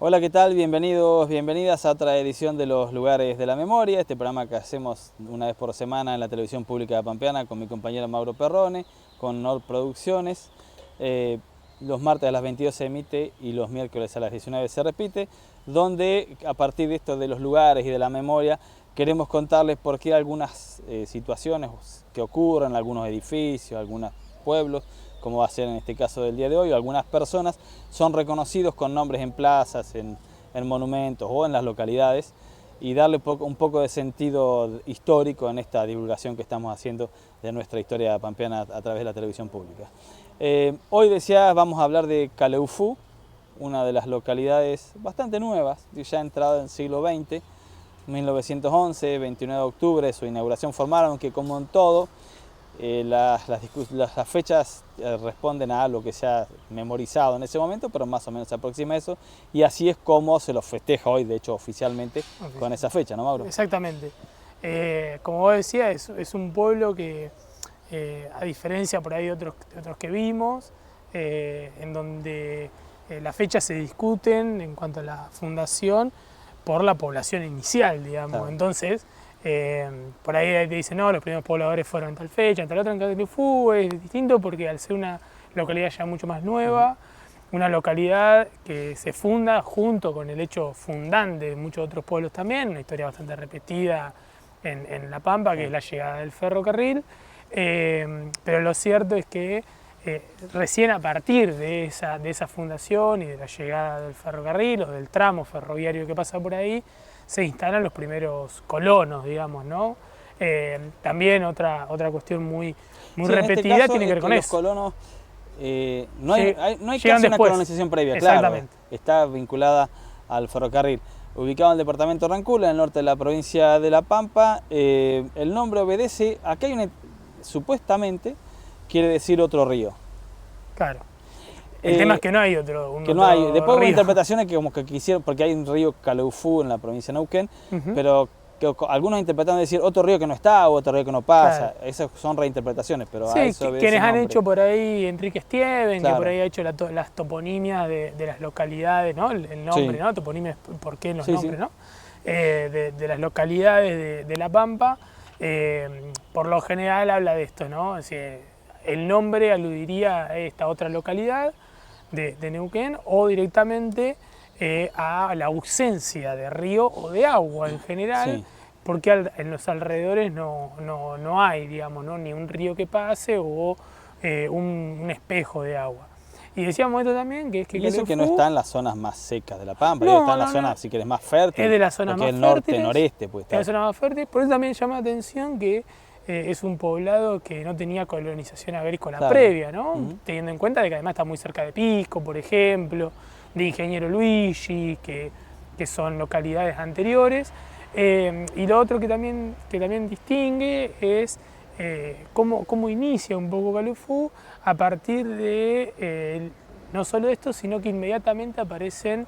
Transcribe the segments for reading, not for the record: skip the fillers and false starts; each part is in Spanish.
Hola, ¿qué tal? Bienvenidos, bienvenidas a otra edición de Los Lugares de la Memoria, este programa que hacemos una vez por semana en la televisión pública pampeana con mi compañero Mauro Perrone, con Nord Producciones. Los martes a las 22 se emite y los miércoles a las 19 se repite, donde a partir de esto de los lugares y de la memoria queremos contarles por qué algunas situaciones que ocurren en algunos edificios, algunos pueblos, como va a ser en este caso del día de hoy, algunas personas son reconocidos con nombres en plazas, en monumentos o en las localidades, y darle un poco de sentido histórico en esta divulgación que estamos haciendo de nuestra historia pampeana a través de la televisión pública. Hoy vamos a hablar de Caleufú, una de las localidades bastante nuevas, ya entrada en el siglo XX, 1911, 29 de octubre, su inauguración formal, aunque como en todo, las fechas responden a lo que se ha memorizado en ese momento, pero más o menos se aproxima a eso, y así es como se lo festeja hoy, de hecho oficialmente, con esa fecha, ¿no, Mauro? Exactamente. Como vos decías, es un pueblo que, a diferencia por ahí de otros que vimos, en donde las fechas se discuten en cuanto a la fundación por la población inicial, digamos. Claro. Entonces, por ahí te dicen, no, los primeros pobladores fueron en tal fecha, en tal otra. En Caleufú es distinto porque al ser una localidad ya mucho más nueva, una localidad que se funda junto con el hecho fundante de muchos otros pueblos también, una historia bastante repetida en La Pampa, que es la llegada del ferrocarril, pero lo cierto es que recién a partir de esa fundación y de la llegada del ferrocarril o del tramo ferroviario que pasa por ahí, se instalan los primeros colonos, digamos, ¿no? También otra cuestión muy repetida, este caso tiene que ver con los eso. colonos, no hay casi una después. colonización previa, claro, está vinculada al ferrocarril. Ubicado en el departamento de Rancul, en el norte de la provincia de La Pampa, el nombre obedece, acá hay supuestamente quiere decir otro río. Claro. El tema es que no hay otro que no hay. Después hubo río. interpretaciones que como que quisieron, porque hay un río Caleufú en la provincia de Neuquén, pero que algunos interpretaron decir otro río que no está o otro río que no pasa. Claro. Esas son reinterpretaciones, pero sí, a eso quienes han hecho por ahí Enrique Stieven, claro, que por ahí ha hecho las toponimias de las localidades, ¿no? El nombre, sí, ¿no? Toponimias, ¿por qué los nombres, sí, ¿no? De las localidades de La Pampa, por lo general habla de esto, ¿no? Es decir, el nombre aludiría a esta otra localidad de Neuquén o directamente a la ausencia de río o de agua en general, sí, porque en los alrededores no hay, digamos, ¿no? Ni un río que pase o un espejo de agua. Y decíamos esto también, que es que... Y eso que no está en las zonas más secas de La Pampa, no, está en las zonas, si querés, más fértiles. Es de las zonas más fértiles. Norte, noreste, pues está. Es de las zonas más fértiles, por eso también llama la atención que es un poblado que no tenía colonización agrícola, claro, previa, ¿no? Teniendo en cuenta de que además está muy cerca de Pisco, por ejemplo, de Ingeniero Luigi, que son localidades anteriores. Y lo otro que también distingue es cómo inicia un poco Caleufú a partir de no solo esto, sino que inmediatamente aparecen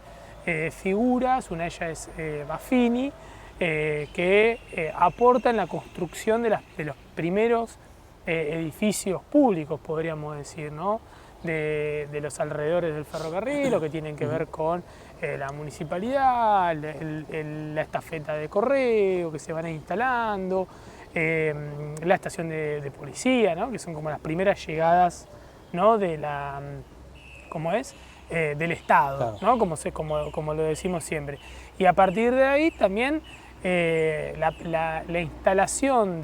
figuras, una de ellas es Baffini, que aporta en la construcción de los primeros edificios públicos, podríamos decir, ¿no? de los alrededores del ferrocarril, o que tienen que ver con la municipalidad, la estafeta de correo que se van instalando, la estación de policía, ¿no? Que son como las primeras llegadas, ¿no? de la, ¿cómo es? Del Estado, claro, ¿no? Como lo decimos siempre. Y a partir de ahí también la instalación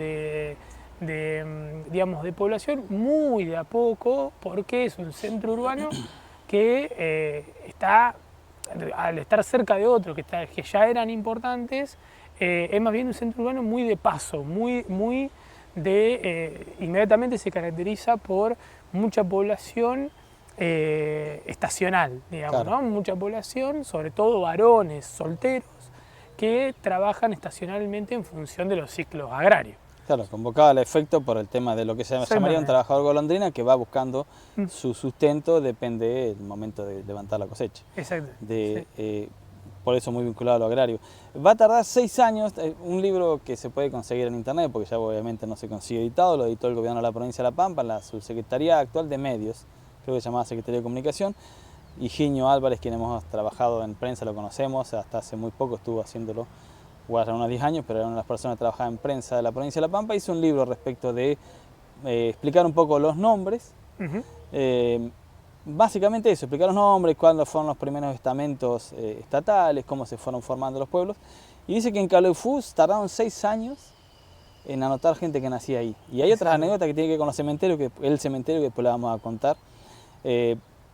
digamos, de población muy de a poco, porque es un centro urbano que está, al estar cerca de otros que ya eran importantes, es más bien un centro urbano muy de paso, muy inmediatamente se caracteriza por mucha población estacional, digamos, claro, ¿no? Mucha población, sobre todo varones solteros, que trabajan estacionalmente en función de los ciclos agrarios. Claro, convocado al efecto por el tema de lo que se llamaría un trabajador golondrina que va buscando su sustento, depende del momento de levantar la cosecha. Exacto. Por eso muy vinculado a lo agrario. Va a tardar 6 años, un libro que se puede conseguir en internet, porque ya obviamente no se consigue editado, lo editó el gobierno de la provincia de La Pampa, la subsecretaría actual de medios, creo que se llamaba Secretaría de Comunicación. Higinio Álvarez, quien hemos trabajado en prensa, lo conocemos, hasta hace muy poco estuvo haciéndolo, hace unos 10 años, pero era una de las personas que trabajaba en prensa de la provincia de La Pampa. Hizo un libro respecto de explicar un poco los nombres, básicamente eso, explicar los nombres, cuándo fueron los primeros estamentos estatales, cómo se fueron formando los pueblos. Y dice que en Calefú tardaron 6 años en anotar gente que nacía ahí. Y hay otras anécdotas que tienen que ver con los cementerios, el cementerio, que después la vamos a contar.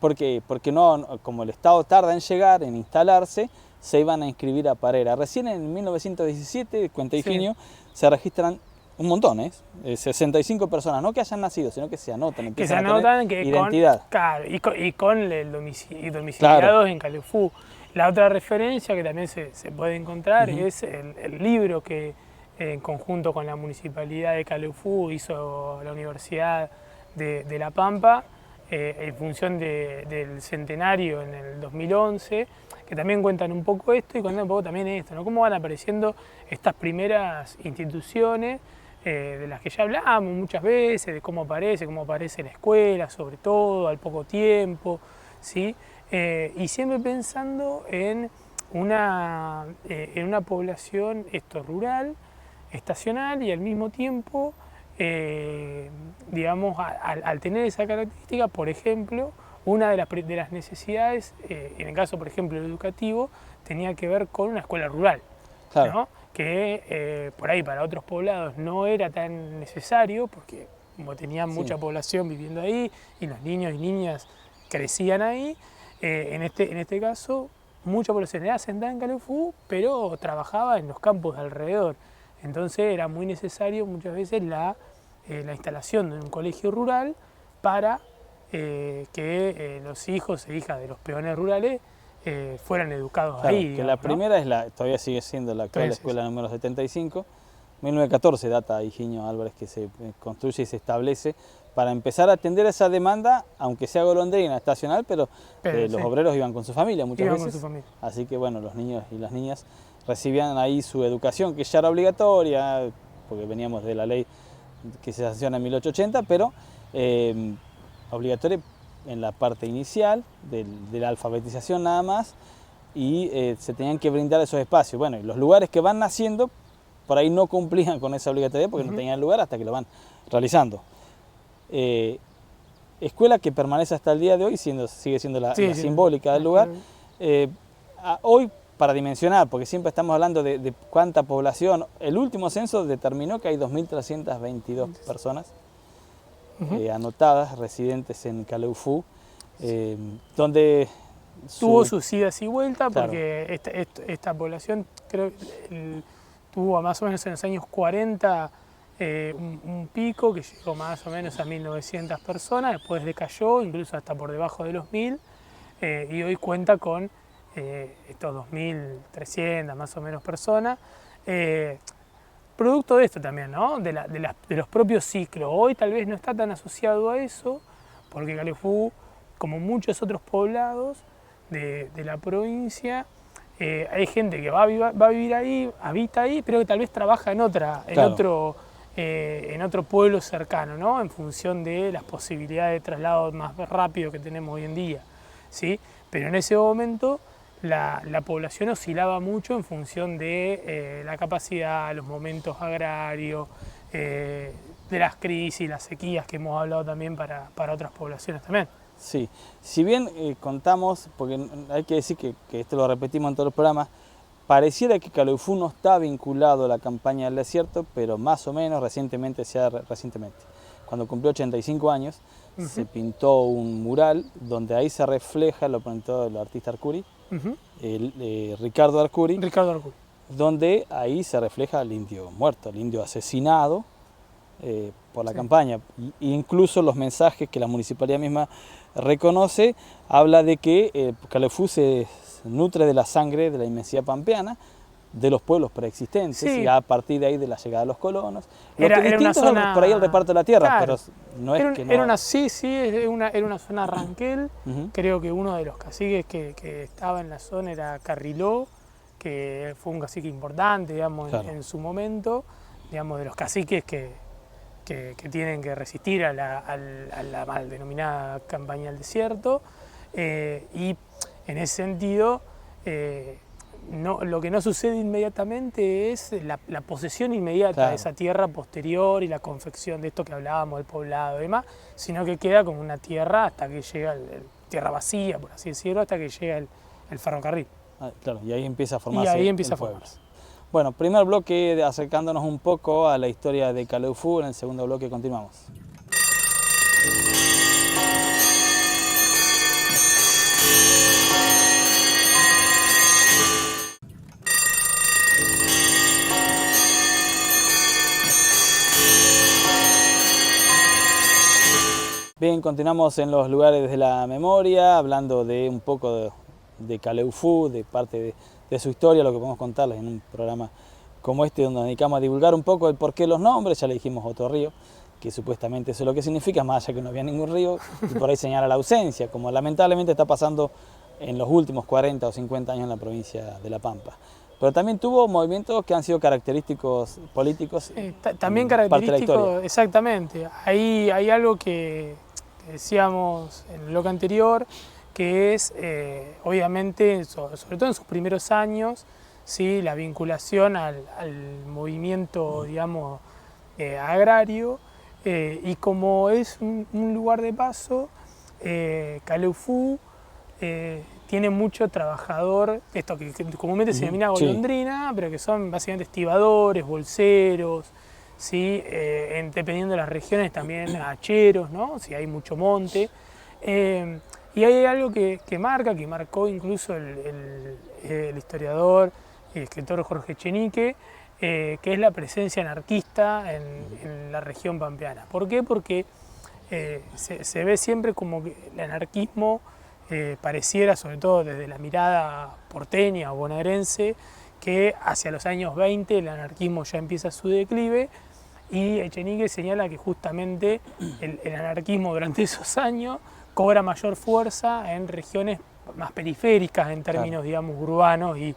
Porque no, como el Estado tarda en llegar, en instalarse, se iban a inscribir a Parera. Recién en 1917, cuenta Higinio, se registran un montón, 65 personas, no que hayan nacido, sino que se anotan, que se anotan que identidad. Y con el domiciliados en Calefú. La otra referencia que también se puede encontrar es el libro que en conjunto con la Municipalidad de Calefú hizo la Universidad de La Pampa en función del centenario en el 2011, que también cuentan un poco esto y cuentan un poco también esto, ¿no? Cómo van apareciendo estas primeras instituciones de las que ya hablamos muchas veces, de cómo aparece la escuela, sobre todo, al poco tiempo, ¿sí? Y siempre pensando en una población rural, estacional y al mismo tiempo, digamos, al tener esa característica, por ejemplo, una de las necesidades, en el caso, por ejemplo, educativo, tenía que ver con una escuela rural, claro, ¿no? Que por ahí para otros poblados no era tan necesario, porque como tenían mucha población viviendo ahí y los niños y niñas crecían ahí, en este caso mucha población era asentada en Calefú, pero trabajaba en los campos de alrededor. Entonces era muy necesario muchas veces la instalación de un colegio rural para que los hijos e hijas de los peones rurales fueran educados ahí. Que digamos, la primera todavía sigue siendo la actual escuela número 75, 1914 data Higinio Álvarez, que se construye y se establece para empezar a atender esa demanda, aunque sea golondrina, estacional, pero los obreros iban con su familia muchas veces. Así que bueno, los niños y las niñas recibían ahí su educación, que ya era obligatoria, porque veníamos de la ley que se sanciona en 1880, pero obligatoria en la parte inicial de la alfabetización nada más, y se tenían que brindar esos espacios. Bueno, y los lugares que van naciendo, por ahí no cumplían con esa obligatoriedad porque no tenían lugar hasta que lo van realizando. Escuela que permanece hasta el día de hoy, sigue siendo la simbólica del lugar. Hoy, para dimensionar, porque siempre estamos hablando de cuánta población, el último censo determinó que hay 2.322 personas anotadas, residentes en Calefú, donde tuvo sus idas y vueltas, porque esta población creo que tuvo más o menos en los años 40 un pico que llegó más o menos a 1.900 personas, después decayó incluso hasta por debajo de los 1.000, y hoy cuenta con estos 2.300 más o menos personas, producto de esto también, ¿no? de los propios ciclos. Hoy tal vez no está tan asociado a eso, porque Calefú, como muchos otros poblados de la provincia, hay gente que va a vivir ahí, habita ahí, pero que tal vez trabaja en otro pueblo cercano, ¿no? En función de las posibilidades de traslado más rápido que tenemos hoy en día, ¿sí? Pero en ese momento la población oscilaba mucho en función de la capacidad, los momentos agrarios, de las crisis, las sequías que hemos hablado también para otras poblaciones también. Sí, si bien contamos, porque hay que decir que esto lo repetimos en todos los programas, pareciera que Calefú no está vinculado a la campaña del desierto, pero más o menos recientemente, cuando cumplió 85 años, se pintó un mural donde ahí se refleja, lo pintó el artista Arcuri, Ricardo Arcuri, donde ahí se refleja el indio muerto, el indio asesinado por la campaña. Incluso los mensajes que la municipalidad misma reconoce, habla de que Calefú se nutre de la sangre de la inmensidad pampeana, de los pueblos preexistentes, y a partir de ahí de la llegada de los colonos. Era una zona, por ahí el reparto de la tierra, pero no es que no... Era una zona ranquel. Creo que uno de los caciques que estaba en la zona era Carriló, que fue un cacique importante, digamos, en su momento, digamos, de los caciques que tienen que resistir a la mal denominada campaña del desierto. y en ese sentido, lo que no sucede inmediatamente es la posesión inmediata de esa tierra posterior y la confección de esto que hablábamos, del poblado y demás, sino que queda como una tierra hasta que llega, tierra vacía, por así decirlo, hasta que llega el ferrocarril. Claro, y ahí empieza a formarse. Y ahí empieza a formarse. Bueno, primer bloque acercándonos un poco a la historia de Calefú, en el segundo bloque continuamos. Bien, continuamos en los lugares de la memoria, hablando de un poco de Calefú, de parte de su historia, lo que podemos contarles en un programa como este, donde nos dedicamos a divulgar un poco el porqué de los nombres. Ya le dijimos otro río, que supuestamente eso es lo que significa, más allá que no había ningún río, y por ahí señala la ausencia, como lamentablemente está pasando en los últimos 40 o 50 años en la provincia de La Pampa. Pero también tuvo movimientos que han sido característicos políticos. También característicos, exactamente. Ahí hay algo que decíamos en el bloque anterior, que es, obviamente, sobre todo en sus primeros años, ¿sí?, la vinculación al movimiento, digamos, agrario, y como es un lugar de paso, Calefú tiene mucho trabajador, esto que comúnmente se denomina golondrina, pero que son básicamente estibadores, bolseros, ¿sí? Dependiendo de las regiones también hacheros, ¿no?, si hay mucho monte. Y hay algo que marcó incluso el historiador y escritor Jorge Echenique, que es la presencia anarquista en la región pampeana. ¿Por qué? Porque se ve siempre como que el anarquismo pareciera, sobre todo desde la mirada porteña o bonaerense, que hacia los años 20 el anarquismo ya empieza su declive, y Echenique señala que justamente el anarquismo durante esos años cobra mayor fuerza en regiones más periféricas en términos, digamos, urbanos y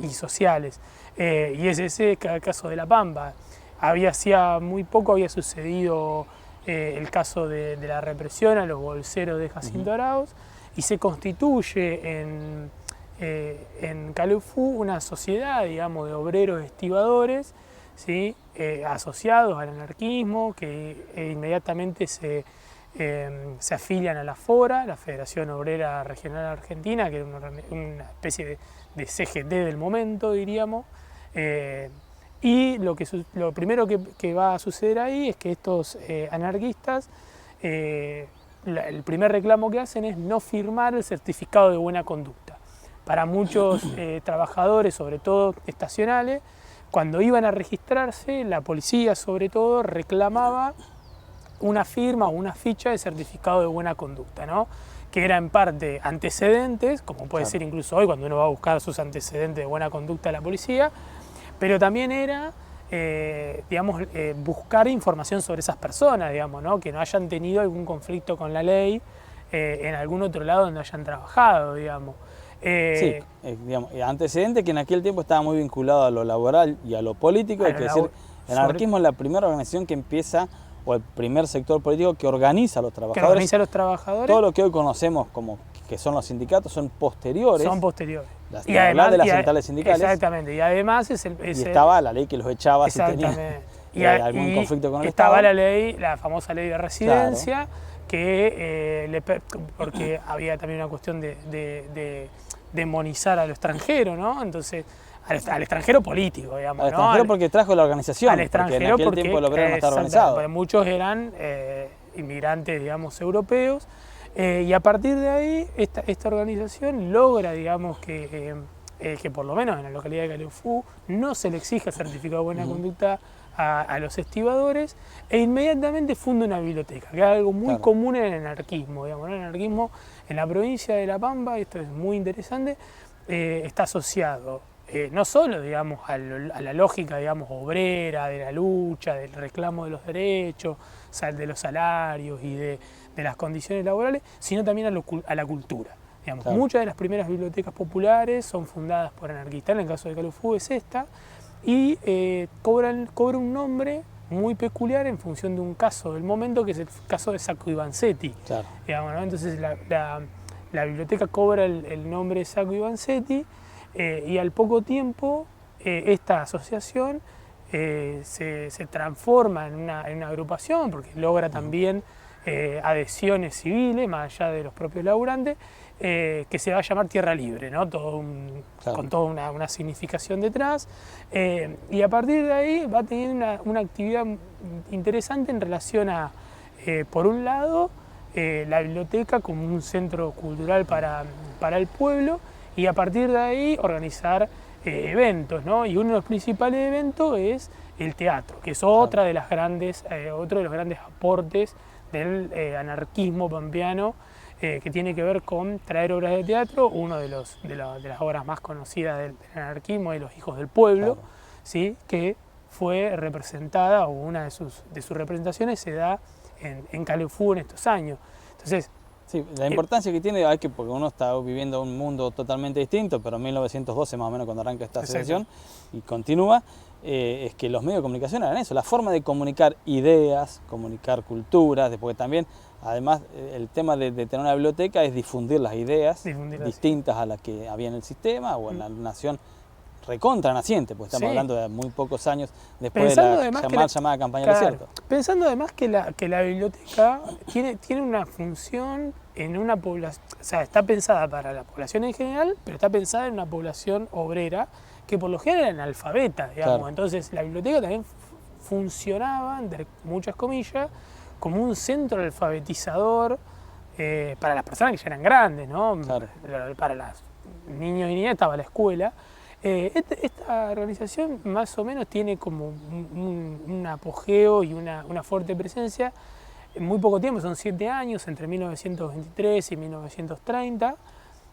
sociales. Y es ese el caso de La Pampa. Hacía muy poco había sucedido el caso de la represión a los bolseros de Jacinto Arauz, y se constituye en Calefú una sociedad, digamos, de obreros estibadores, ¿sí?, asociados al anarquismo, que inmediatamente se afilian a la FORA, la Federación Obrera Regional Argentina, que era una especie de CGT del momento, diríamos. Y lo primero que va a suceder ahí es que estos anarquistas, el primer reclamo que hacen es no firmar el certificado de buena conducta. Para muchos trabajadores, sobre todo estacionales, cuando iban a registrarse, la policía sobre todo reclamaba una firma o una ficha de certificado de buena conducta, ¿no?, que era en parte antecedentes, como puede ser incluso hoy cuando uno va a buscar sus antecedentes de buena conducta a la policía, pero también era, digamos, buscar información sobre esas personas, digamos, ¿no?, que no hayan tenido algún conflicto con la ley en algún otro lado donde hayan trabajado, digamos. Digamos, antecedente que en aquel tiempo estaba muy vinculado a lo laboral y a lo político. Hay que decir, el anarquismo es la primera organización que empieza, o el primer sector político que organiza a los trabajadores. Todo lo que hoy conocemos como que son los sindicatos son posteriores. Son posteriores. Y además de las centrales sindicales. Exactamente, y además estaba la ley que los echaba si tenía algún conflicto con el Estado. Estaba la ley, la famosa ley de residencia, que porque había también una cuestión de demonizar a lo extranjero, ¿no? Entonces, al extranjero político, digamos. Al extranjero porque trajo la organización, al extranjero porque en aquel tiempo el obrero no estaba organizado. Porque muchos eran inmigrantes, digamos, europeos, y a partir de ahí esta organización logra, digamos, que por lo menos en la localidad de Calefú no se le exige el certificado de buena conducta a los estibadores, e inmediatamente funda una biblioteca, que es algo muy común en el anarquismo, digamos, ¿no? El anarquismo en la provincia de La Pampa, y esto es muy interesante, está asociado no solo, digamos, a la lógica, digamos, obrera, de la lucha, del reclamo de los derechos, de los salarios y de las condiciones laborales, sino también a la cultura. Digamos, muchas de las primeras bibliotecas populares son fundadas por anarquistas, en el caso de Calefú es esta, y cobra un nombre muy peculiar en función de un caso del momento, que es el caso de Sacco y Vanzetti. Claro. Digamos, ¿no? Entonces la biblioteca cobra el nombre de Sacco y Vanzetti, y al poco tiempo esta asociación se transforma en una agrupación, porque logra también adhesiones civiles, más allá de los propios laburantes, que se va a llamar Tierra Libre, ¿no? Claro. Con toda una significación detrás, y a partir de ahí va a tener una actividad interesante en relación a, por un lado, la biblioteca como un centro cultural para el pueblo, y a partir de ahí organizar eventos, ¿no? Y uno de los principales eventos es el teatro, que es otro de los grandes aportes del anarquismo pampeano, que tiene que ver con traer obras de teatro. Una de las obras más conocidas del anarquismo es Los Hijos del Pueblo, Claro. ¿sí? Que fue representada, o una de sus representaciones se da en Calefú en estos años. Entonces, Sí, la importancia que tiene, porque uno está viviendo un mundo totalmente distinto, pero en 1912 más o menos cuando arranca esta asociación y continúa, es que los medios de comunicación eran eso, la forma de comunicar ideas, comunicar culturas, porque también, además, el tema de tener una biblioteca es difundir las ideas distintas a las que había en el sistema o en la nación recontra naciente, porque estamos hablando de muy pocos años después de la llamada campaña del desierto. Pensando además que la biblioteca tiene una función en una población, o sea, está pensada para la población en general, pero está pensada en una población obrera que por lo general era analfabeta, digamos. Claro. Entonces la biblioteca también funcionaba, entre muchas comillas, como un centro alfabetizador para las personas que ya eran grandes, ¿no? Claro. Para los niños y niñas estaba la escuela. Esta organización más o menos tiene como un apogeo y una fuerte presencia en muy poco tiempo, son 7 años, entre 1923 y 1930,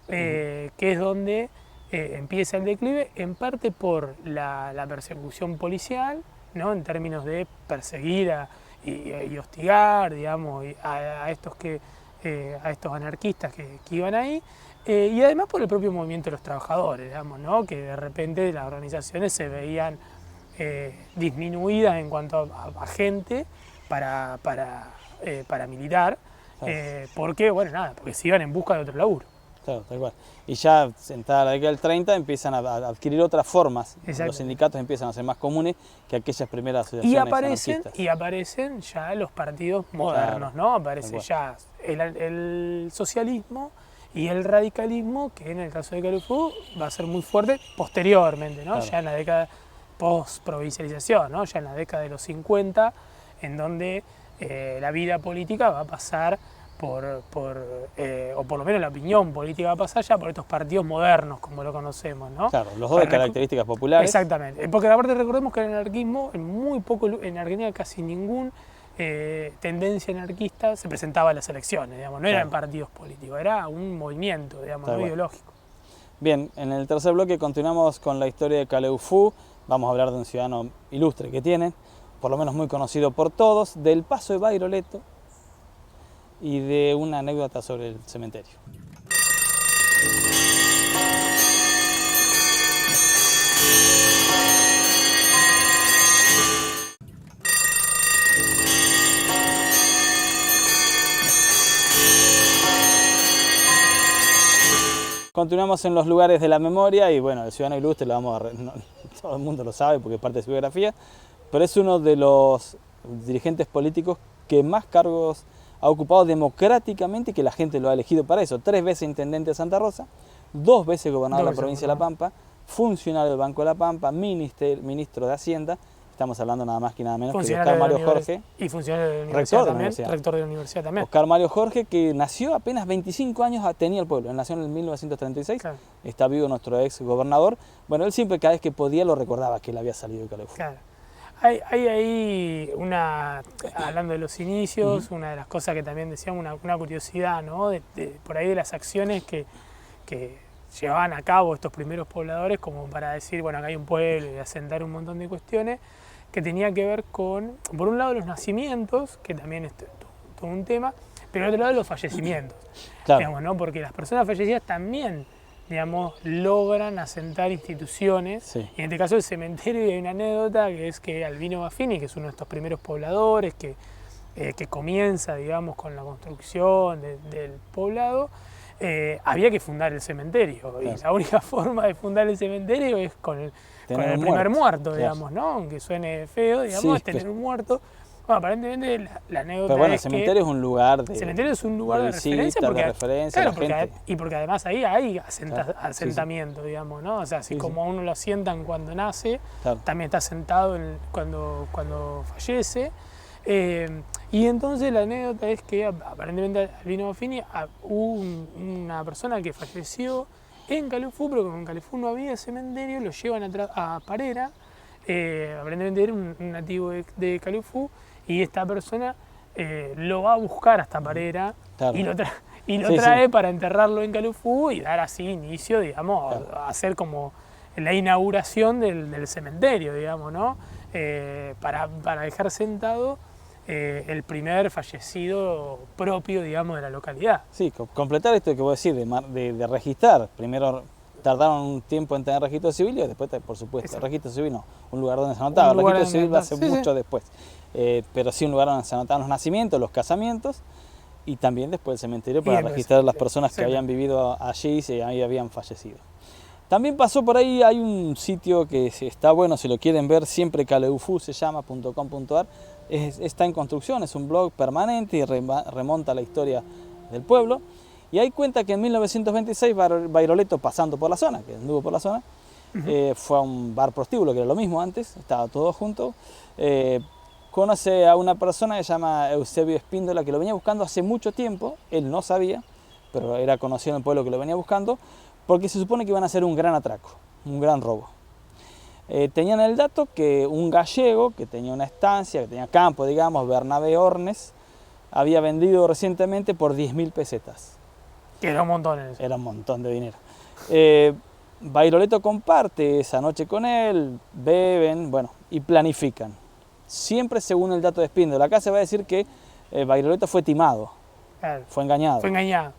que es donde empieza el declive, en parte por la persecución policial, ¿no? En términos de perseguir y hostigar, digamos, a estos anarquistas que iban ahí. Y además por el propio movimiento de los trabajadores, digamos, ¿no? Que de repente las organizaciones se veían disminuidas en cuanto a gente para militar, porque, bueno, porque se iban en busca de otro laburo. Claro, tal cual. Y ya sentada la década del 30 empiezan a adquirir otras formas. Los sindicatos empiezan a ser más comunes que aquellas primeras asociaciones anarquistas. Y aparecen ya los partidos modernos, claro, ¿no? Aparece ya el socialismo y el radicalismo, que en el caso de Calefú va a ser muy fuerte posteriormente, ¿no? Claro. Ya en la década post-provincialización, ¿no? Ya en la década de los 50, en donde la vida política va a pasar o por lo menos la opinión política va a pasar ya por estos partidos modernos, como lo conocemos, ¿no? Claro, los dos de características populares. Exactamente, porque aparte recordemos que el anarquismo, en Argentina casi ningún tendencia anarquista se presentaba a las elecciones, digamos, no eran partidos políticos, era un movimiento, digamos, no ideológico. Bien, en el tercer bloque continuamos con la historia de Calefú. Vamos a hablar de un ciudadano ilustre que tienen, por lo menos muy conocido por todos, del paso de Bairoleto y de una anécdota sobre el cementerio. Continuamos en los lugares de la memoria y bueno, el ciudadano ilustre todo el mundo lo sabe porque es parte de su biografía, pero es uno de los dirigentes políticos que más cargos ha ocupado democráticamente y que la gente lo ha elegido para eso. 3 veces intendente de Santa Rosa, 2 veces gobernador de la provincia de La Pampa, funcionario del Banco de la Pampa, ministro de Hacienda. Estamos hablando nada más que nada menos que de Oscar Mario Jorge. Y funcionario de la universidad también, rector de la universidad también. Oscar Mario Jorge, que nació apenas 25 años tenía el pueblo. Él nació en 1936, claro. Está vivo nuestro ex gobernador. Bueno, él siempre, cada vez que podía, lo recordaba que él había salido de Calefú. Claro. Hay ahí hablando de los inicios, una de las cosas que también decíamos, una curiosidad, ¿no? Por ahí de las acciones que llevaban a cabo estos primeros pobladores, como para decir, bueno, acá hay un pueblo y asentar un montón de cuestiones, que tenía que ver con, por un lado, los nacimientos, que también es todo un tema, pero por otro lado, los fallecimientos. Claro. Digamos, ¿no? Porque las personas fallecidas también digamos, logran asentar instituciones. Sí. Y en este caso el cementerio, y hay una anécdota que es que Albino Baffini, que es uno de estos primeros pobladores que comienza, digamos, con la construcción del poblado, había que fundar el cementerio. Claro. Y la única forma de fundar el cementerio es con el primer muerto, digamos, ¿no? Aunque suene feo, digamos, es tener un muerto. Bueno, aparentemente la anécdota pero bueno, es el cementerio es un lugar de, el cementerio es un lugar de visita, referencia porque, de referencia, claro, la gente. y porque además ahí hay Claro, asentamiento, digamos, ¿no? O sea, así Sí, como a uno lo asientan cuando nace, Claro. también está asentado cuando fallece. Y entonces la anécdota es que aparentemente Albino Baffini hubo una persona que falleció en Calufú, pero como en Calufú no había cementerio, lo llevan a Parera, aparentemente era un nativo de Calufú, y esta persona lo va a buscar hasta Parera, Claro. y lo trae para enterrarlo en Calufú y dar así inicio, digamos, Claro. a hacer como la inauguración del cementerio, digamos, ¿no? Para dejar sentado el primer fallecido propio, digamos, de la localidad. Sí, completar esto que vos decís, de registrar. Primero tardaron un tiempo en tener registro civil y después, por supuesto, Exacto. registro civil no, un lugar donde se anotaba. El registro civil va a ser mucho después. Pero sí un lugar donde se anotaban los nacimientos, los casamientos y también después el cementerio para registrar las personas que habían vivido allí y si ahí habían fallecido. También pasó por ahí, hay un sitio que está bueno, si lo quieren ver, siempre Calefú se llama .com.ar, está en construcción, es un blog permanente y remonta la historia del pueblo. Y ahí cuenta que en 1926 Bairoleto, pasando por la zona, que anduvo por la zona, fue a un bar prostíbulo, que era lo mismo antes, estaba todo junto, conoce a una persona que se llama Eusebio Espíndola, que lo venía buscando hace mucho tiempo, él no sabía, pero era conocido en el pueblo que lo venía buscando, porque se supone que iban a hacer un gran atraco, un gran robo. Tenían el dato que un gallego que tenía una estancia, que tenía campo, digamos, Bernabé Ornes, había vendido recientemente por 10.000 pesetas. Que era un montón eso. Era un montón de dinero. Bairoleto comparte esa noche con él, beben, bueno, y planifican. Siempre según el dato de Espíndola. Acá se va a decir que Bairoleto fue timado, Claro. fue engañado. Fue engañado.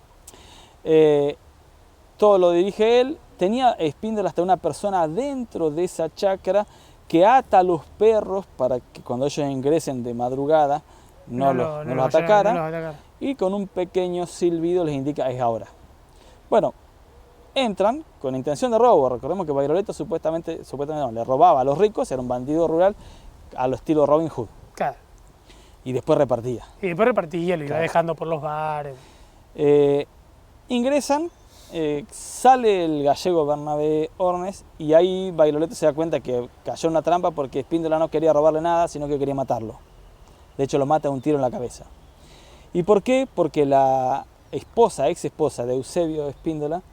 Todo lo dirige él. Tenía Espíndola hasta una persona dentro de esa chacra que ata a los perros para que cuando ellos ingresen de madrugada no los atacara. Y con un pequeño silbido les indica es ahora. Bueno, entran con intención de robo. Recordemos que Bairoleto supuestamente no, le robaba a los ricos, era un bandido rural al estilo Robin Hood. Claro. Y después repartía. Y después repartía, lo iba dejando por los bares. Ingresan, sale el gallego Bernabé Ornes y ahí Bairoleto se da cuenta que cayó en una trampa porque Espíndola no quería robarle nada, sino que quería matarlo. De hecho lo mata de un tiro en la cabeza. ¿Y por qué? Porque la ex esposa de Eusebio Espíndola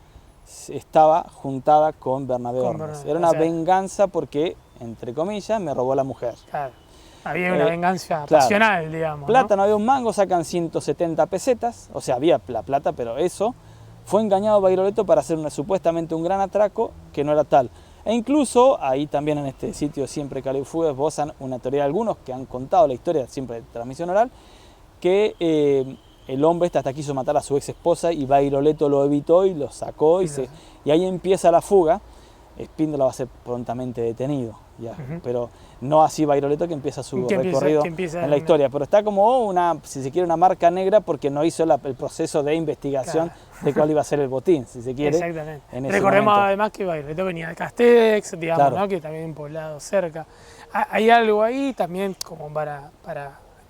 estaba juntada con Bernabé Ornes. Era una venganza porque, entre comillas, me robó la mujer. Claro. Había una venganza pasional, digamos. Plata no había un mango, sacan 170 pesetas, o sea, había la plata, pero eso. Fue engañado Bairoleto para hacer supuestamente un gran atraco que no era tal. E incluso, ahí también en este sitio siempre Calefú esbozan una teoría de algunos que han contado la historia siempre de transmisión oral, que el hombre hasta quiso matar a su ex esposa y Bairoleto lo evitó y lo sacó y ahí empieza la fuga. Espíndola va a ser prontamente detenido, ya. Pero no así Bairoleto que empieza su recorrido en la historia, pero está como una, si se quiere, una marca negra porque no hizo el proceso de investigación de cuál iba a ser el botín, si se quiere. Exactamente. Recordemos además que Bairoleto venía de Castex, digamos, ¿no? Que también un poblado cerca. Hay algo ahí también como para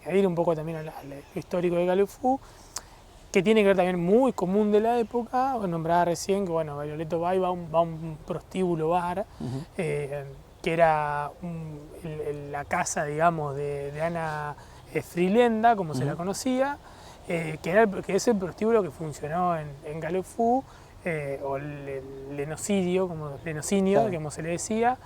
añadir un poco también lo histórico de Calefú, que tiene que ver también muy común de la época, nombraba recién que bueno, Bairoleto va a un prostíbulo bar, que era la casa, digamos, de Ana Frilenda, como se la conocía, que es el prostíbulo que funcionó en Calefú, o el lenocinio, como se le decía,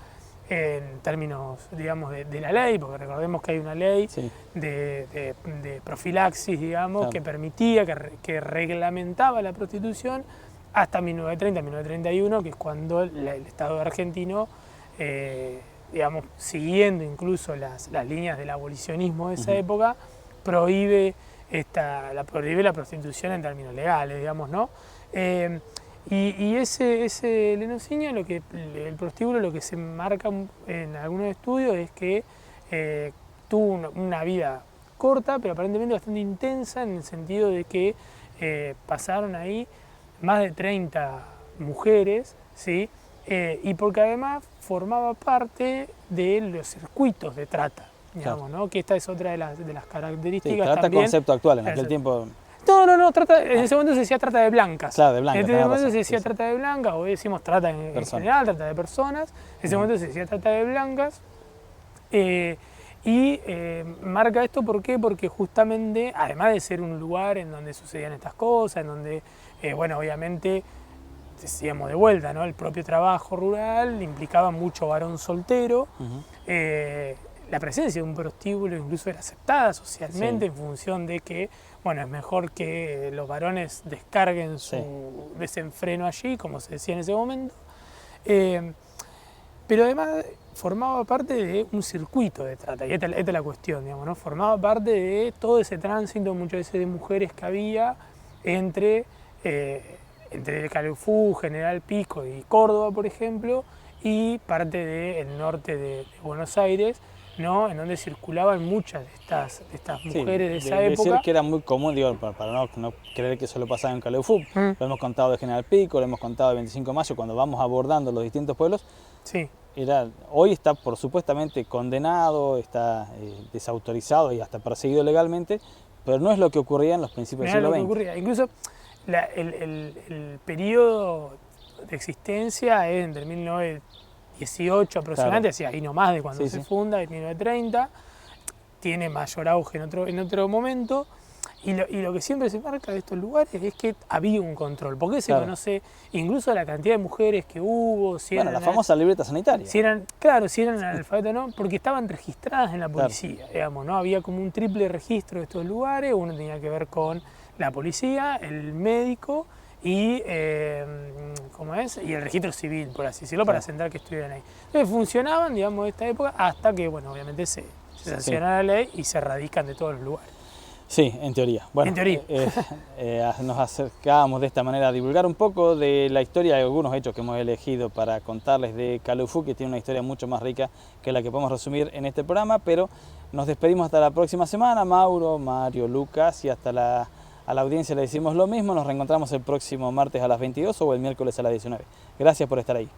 en términos, digamos, de la ley, porque recordemos que hay una ley de profilaxis, digamos, que permitía, que reglamentaba la prostitución hasta 1930-1931, que es cuando el Estado argentino, digamos, siguiendo incluso las líneas del abolicionismo de esa época, prohíbe la prostitución en términos legales, digamos, ¿no? Y ese lenocinio, el prostíbulo, lo que se marca en algunos estudios es que tuvo una vida corta, pero aparentemente bastante intensa, en el sentido de que pasaron ahí más de 30 mujeres, ¿sí? Y porque además formaba parte de los circuitos de trata, digamos, claro. ¿no? Que esta es otra de las características. Sí, trata también. Concepto actual, en aquel tiempo. No, en ese momento se decía trata de blancas. Claro, de blancas. En ese momento se decía trata de blancas, hoy decimos trata en general, trata de personas. En ese momento se decía trata de blancas. Marca esto, ¿por qué? Porque justamente, además de ser un lugar en donde sucedían estas cosas, en donde, bueno, obviamente, decíamos de vuelta, ¿no? El propio trabajo rural implicaba mucho varón soltero. La presencia de un prostíbulo incluso era aceptada socialmente, sí, en función de que, bueno, es mejor que los varones descarguen su desenfreno allí, como se decía en ese momento. Pero además formaba parte de un circuito de trata, y esta es la cuestión, digamos, ¿no? Formaba parte de todo ese tránsito, muchas veces de mujeres que había entre Calefú, General Pico y Córdoba, por ejemplo, y parte del norte de Buenos Aires, ¿no? En donde circulaban muchas de estas mujeres de esa época. Decir que era muy común, digo, para no creer que solo pasaba en Calefú. Lo hemos contado de General Pico, lo hemos contado de 25 de mayo, cuando vamos abordando los distintos pueblos. Sí. Hoy está por supuestamente condenado, está desautorizado y hasta perseguido legalmente, pero no es lo que ocurría en los principios del siglo XX. Incluso el periodo de existencia es entre 1918 aproximadamente, claro, así ahí nomás de cuando se funda, en 1930, tiene mayor auge en otro momento, y lo que siempre se marca de estos lugares es que había un control, porque se conoce incluso la cantidad de mujeres que hubo, la famosa libreta sanitaria. Si eran analfabetas o no, porque estaban registradas en la policía, digamos, ¿no? Había como un triple registro de estos lugares, uno tenía que ver con la policía, el médico y, y el registro civil, por así decirlo, para asentar que estuvieran ahí. Entonces funcionaban, digamos, de esta época, hasta que, bueno, obviamente se sanciona la ley y se radican de todos los lugares. Sí, en teoría. Bueno, en teoría. Nos acercábamos de esta manera a divulgar un poco de la historia de algunos hechos que hemos elegido para contarles de Calefú, que tiene una historia mucho más rica que la que podemos resumir en este programa, pero nos despedimos hasta la próxima semana. Mauro, Mario, Lucas, y a la audiencia le decimos lo mismo. Nos reencontramos el próximo martes a las 22 o el miércoles a las 19. Gracias por estar ahí.